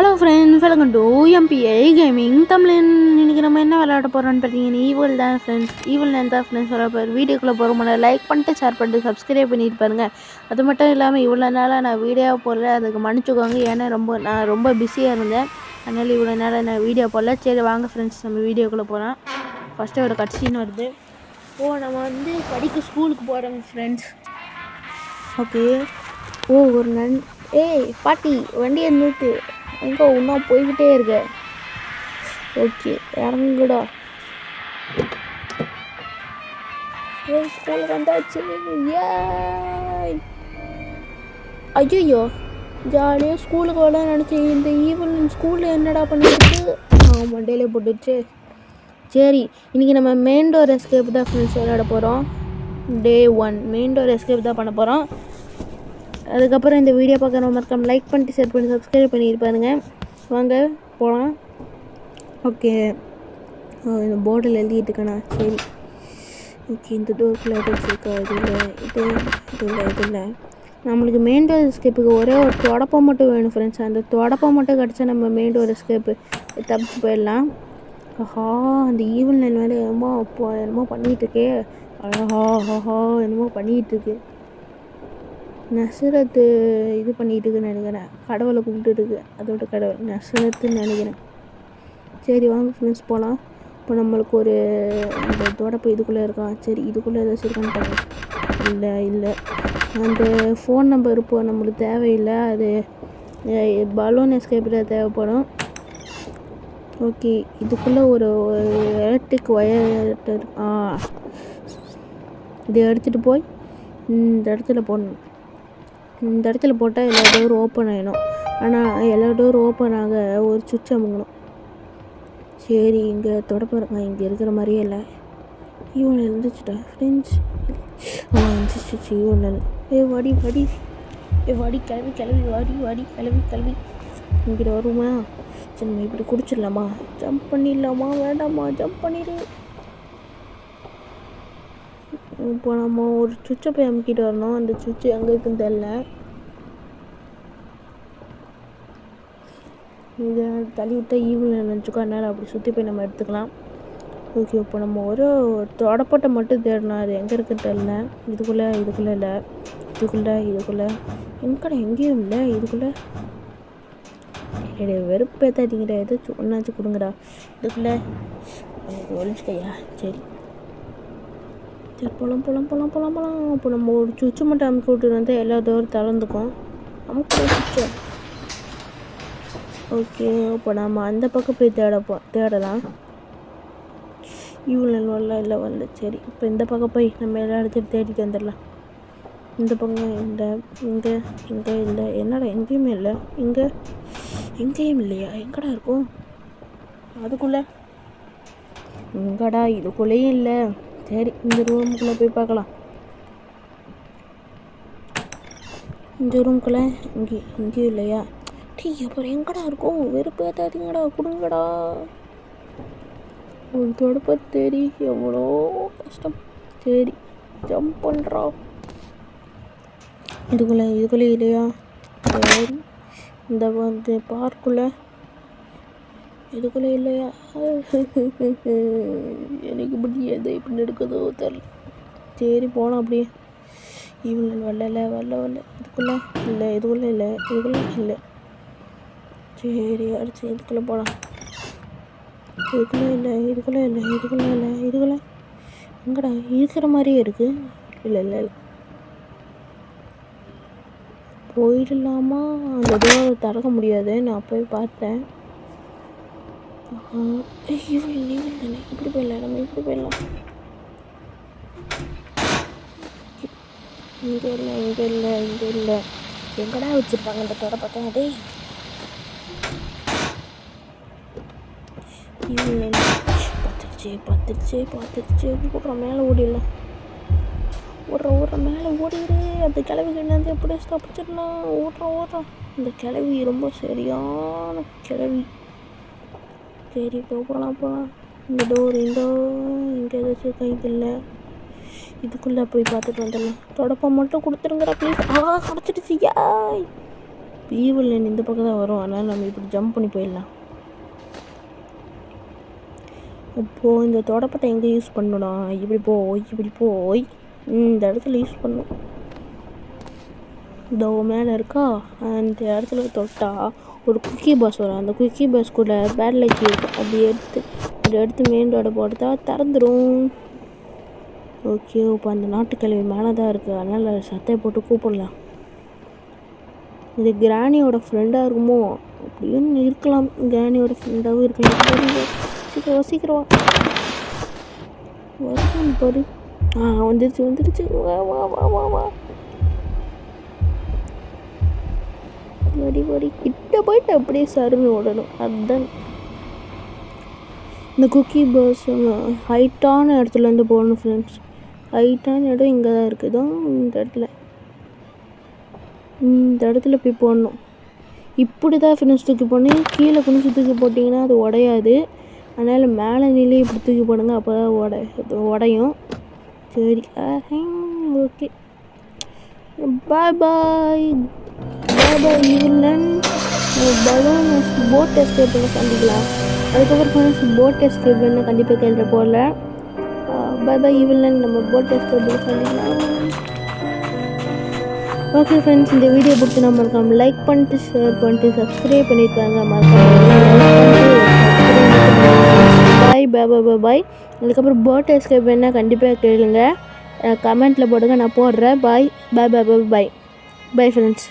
Hello friends, welcome to MPI gaming தமிழன். இன்றைக்கி நம்ம என்ன விளையாட போகிறோன்னு பார்த்தீங்கன்னா ஈவில் தான் ஃப்ரெண்ட்ஸ். ஈவில் தான் ஃப்ரெண்ட்ஸ் வர போகிற வீடியோக்குள்ளே போகிற முன்னாடி லைக் பண்ணிட்டு ஷேர் பண்ணிட்டு சப்ஸ்கிரைப் பண்ணிட்டு பாருங்கள். அது மட்டும் இல்லாமல் இவ்வளோ நாளாக நான் வீடியோ போடல, அதுக்கு மன்னிச்சுக்கோங்க. ஏன்னா நான் ரொம்ப பிஸியாக இருந்தேன், அதனால் இவ்வளோ நாளாக நான் வீடியோ போடல. சரி வாங்க ஃப்ரெண்ட்ஸ், நம்ம வீடியோக்குள்ளே போகலாம். ஃபஸ்ட்டு ஒரு கட்சின்னு வருது. நம்ம வந்து படிக்க ஸ்கூலுக்கு போகிறோங்க ஃப்ரெண்ட்ஸ். ஓகே. ஒரு ஏய் பாட்டி, வண்டியை நிறுத்து. எங்கே இன்னும் போய்கிட்டே இருக்க? ஓகே, இறங்குடா. ஸ்கூலுக்கு வந்தாச்சு. ஐயோ, ஜாலியாக ஸ்கூலுக்கு வர நினச்சேன். இந்த ஈவல் ஸ்கூலில் என்னடா பண்ணிட்டு மண்டேலே போட்டுச்சு. சரி, இன்றைக்கி நம்ம மெயின் டோர் எஸ்கேப் தான் ஃப்ரெண்ட்ஸ் விளையாட போகிறோம். டே 1 மெயின் டோர் எஸ்கேப் தான் பண்ண போகிறோம். அதுக்கப்புறம் இந்த வீடியோ பார்க்குற மறக்காம லைக் பண்ணிட்டு ஷேர் பண்ணி சப்ஸ்கிரைப் பண்ணியிருப்பாருங்க. வாங்க போகலாம். ஓகே, இந்த போர்டில் எழுதிட்டு இருக்கேண்ணா. சரி, ஓகே. இந்த டோருக்குள்ளே வச்சுருக்கா? இது இல்லை. நம்மளுக்கு மெயின் டோர் எஸ்கேப்புக்கு ஒரே ஒரு தொடப்பம் மட்டும் வேணும் ஃப்ரெண்ட்ஸ். அந்த தொடப்பம் மட்டும் கிடச்சா நம்ம மெயின் டோர் எஸ்கேப்பு தப்பிச்சு போயிடலாம். ஆஹா, அந்த ஈவில் நெல் வேலை என்னமோ பண்ணிகிட்ருக்கே. என்னமோ பண்ணிகிட்ருக்கு. நசுரத்து இது பண்ணிகிட்டு இருக்குன்னு நினைக்கிறேன். கடவுளை கும்பிட்டுருக்கு. அதோட கடவுள் நசுரத்துன்னு நினைக்கிறேன். சரி வாங்க ஃப்ரெண்ட்ஸ் போகலாம். இப்போ நம்மளுக்கு ஒரு அந்த தொடப்பை இதுக்குள்ளே இருக்கான். சரி, இதுக்குள்ளே ஏதாச்சும் இருக்கான்னு பார்க்கலாம். இல்லை அந்த ஃபோன் நம்பர் இப்போ நம்மளுக்கு தேவையில்லை. அது பலூன் எஸ்கேப்பில் தேவைப்படும். ஓகே, இதுக்குள்ளே ஒரு எலக்ட்ரிக் ஒயர் இதை எடுத்துகிட்டு போய் இந்த இடத்துல போடணும். இந்த இடத்துல போட்டால் எல்லா டோரும் ஓப்பன் ஆகிடும். ஆனால் எல்லா டோரும் ஓப்பன் ஆக ஒரு சுவிட்ச் அமுங்கணும். சரி, இங்கே தொடப்பம் இருக்கான். இங்கே இருக்கிற மாதிரியே இல்லை. இவன் இருந்துச்சுட்டா ஃப்ரெண்ட்ஸ். இருந்துச்சு இவன். வாடி கிளவி இங்கிட்ட வருமா? சரி, நம்ம இப்படி குடிச்சிடலாமா? ஜம்ப் பண்ணிடலாமா? வேண்டாமா? ஜம்ப் பண்ணிடு. இப்போ நம்ம ஒரு சுவிட்சை போய் அமுக்கிட்டு வரணும். அந்த சுவிட்சு எங்கே இருக்குன்னு தெரியல. இதை தள்ளி விட்டா ஈவில் நினச்சிக்கோ, அதனால் அப்படி சுற்றி போய் நம்ம எடுத்துக்கலாம். ஓகே, இப்போ நம்ம ஒரு தொடப்பட்டை மட்டும் தேடணும். அது எங்கே இருக்குன்னு தெரியல. இதுக்குள்ளே இல்லை. இதுக்குள்ளே எங்கேயும் இல்லை. இதுக்குள்ளே வெறுப்பே தாட்டிங்கடா. எதாச்சும் ஒன்றாச்சும் கொடுங்கடா. இதுக்குள்ளே ஒழிச்சுக்கையா? சரி, போகலாம். இப்போ நம்ம ஒரு சுவிட்சு மட்டும் அமுக்கி விட்டு வந்தால் எல்லா டோரும் திறந்துக்கும். அமுக்க சுவிட்சை. ஓகே, இப்போ நம்ம அந்த பக்கம் போய் தேடலாம். இவ்வளோ இல்லை வரல. சரி, இப்போ இந்த பக்கம் போய் நம்ம எல்லா இடத்தையும் தேடிட்டு வந்துடலாம். இந்த பக்கம் இல்லை. இங்கே இல்லை. என்னடா எங்கேயுமே இல்லை. எங்கேயும் இல்லையா? எங்கடா இருக்கும்? அதுக்குள்ளே எங்கடா? இதுக்குள்ளேயும் இல்லை. சரி, இந்த ரூமுக்குள்ளே போய் பார்க்கலாம். இந்த ரூமுக்குள்ளே இங்கேயும் இல்லையா? அப்புறம் எங்கடா இருக்கும்? வெறுப்பு ஏற்றாதீங்கடா, கொடுங்கடா. ஒரு தொடப்ப தேடி எவ்வளோ கஷ்டம். சரி, ஜம்ப் பண்ணுறோம். இதுக்குள்ளே இல்லையா? சரி, இந்த வந்து பார்க்குள்ளே இதுக்குள்ளே இல்லையா? எனக்கு முடியாது, இப்படி எடுக்குதோ தெரில. சரி, போனோம் அப்படியே. இவ்வளோ வரல. இதுக்குள்ளே இல்லை. சரி, அடிச்சு இதுக்குள்ளே போகலாம். இதுக்குள்ளே இல்லை. எங்கடா? இருக்கிற மாதிரியே இருக்குது. இல்லை. போயிடலாமா? அந்த டோரை திறக்க முடியாது. நான் போய் பார்த்தேன். இவள் தானே. இப்படி போயிடலாம். இங்கே இல்லை. எங்கடா வச்சுருப்பாங்க அந்த தொடை பார்த்தேன். அதே பார்த்துருச்சு. போடுற மேலே ஓடிடலாம். ஓடுற மேலே ஓடிடு. அந்த கிளவிலேருந்து எப்படி தப்பிச்சிடலாம்? ஓடுறான். இந்த கிளவி ரொம்ப சரியான கிளவி. சரி, இப்போ போகலாம். இந்த டோர் இங்கே ஏதாச்சும் கைது இல்லை. இதுக்குள்ளே போய் பார்த்துட்டு வந்துடலாம். தொடப்பம் மட்டும் கொடுத்துருங்கடா ப்ளீஸ். கிடச்சிடுச்சு. யாய், ஈவில் லைன் இந்த பக்கம் தான் வரும், அதனால் நம்ம இப்படி ஜம்ப் பண்ணி போயிடலாம். இப்போது இந்த தொடப்பத்தை எங்கே யூஸ் பண்ணணும்? இப்படி போய் இந்த இடத்துல யூஸ் பண்ணணும். இந்த மேலே இருக்கா, அந்த இடத்துல தொட்டால் ஒரு குக்கி பாஸ் வரும். அந்த குக்கி பாஸ் கூட பேட் லைக் இருக்கும். அப்படி எடுத்து மெயின் ரோடை போட்டு திறந்துடும். ஓகே, இப்போ அந்த நாட்டுக்கிழவி மேலே தான் இருக்குது, அதனால் சத்தையை போட்டு கூப்பிடலாம். இது கிராணியோட ஃப்ரெண்டாக இருக்குமோ? அப்படின்னு இருக்கலாம், கிராணியோட ஃப்ரெண்டாகவும் இருக்கலாம். சீக்கிரம் வருவான் பாரு. வந்துருச்சு. வா. வடி கிட்ட போயிட்டு அப்படியே சருன்னு ஓடணும். அதுதான் இந்த குக்கி பஸ். ஹைட்டான இடத்துலேருந்து போகணும் ஃப்ரெண்ட்ஸ். ஹைட்டான இடம் இங்கே தான் இருக்குது. இந்த இடத்துல போய் போடணும். இப்படி தான் ஃப்ரெண்ட்ஸ் தூக்கி போடணும். கீழே குனிச்சு தூக்கி போட்டிங்கன்னா அது உடையாது. அதனால் மேலே நிலையை இப்படி தூக்கி போடுங்க, அப்போ தான் உடையும். சரி, ஓகே, பாய் ஈவிலன். பலூன் போட் எஸ்கேப்பில் சந்திக்கலாம். அதுக்கப்புறம் ஃப்ரெண்ட்ஸ் போட் எஸ்கேப் என்ன கண்டிப்பாக கேள்வி போடல. பாய் ஈவிலன், நம்ம போட் எஸ்கேப்பில் சந்திக்கலாம். ஓகே ஃப்ரெண்ட்ஸ், இந்த வீடியோ பிடிச்சி நம்ம மறக்காம லைக் பண்ணிட்டு ஷேர் பண்ணிட்டு சப்ஸ்கிரைப் பண்ணியிருக்காங்க. பாய். அதுக்கப்புறம் போட் எஸ்கேப் என்ன கண்டிப்பாக கேளுங்க, கமெண்ட்டில் போடுங்க, நான் போடுறேன். Bye friends.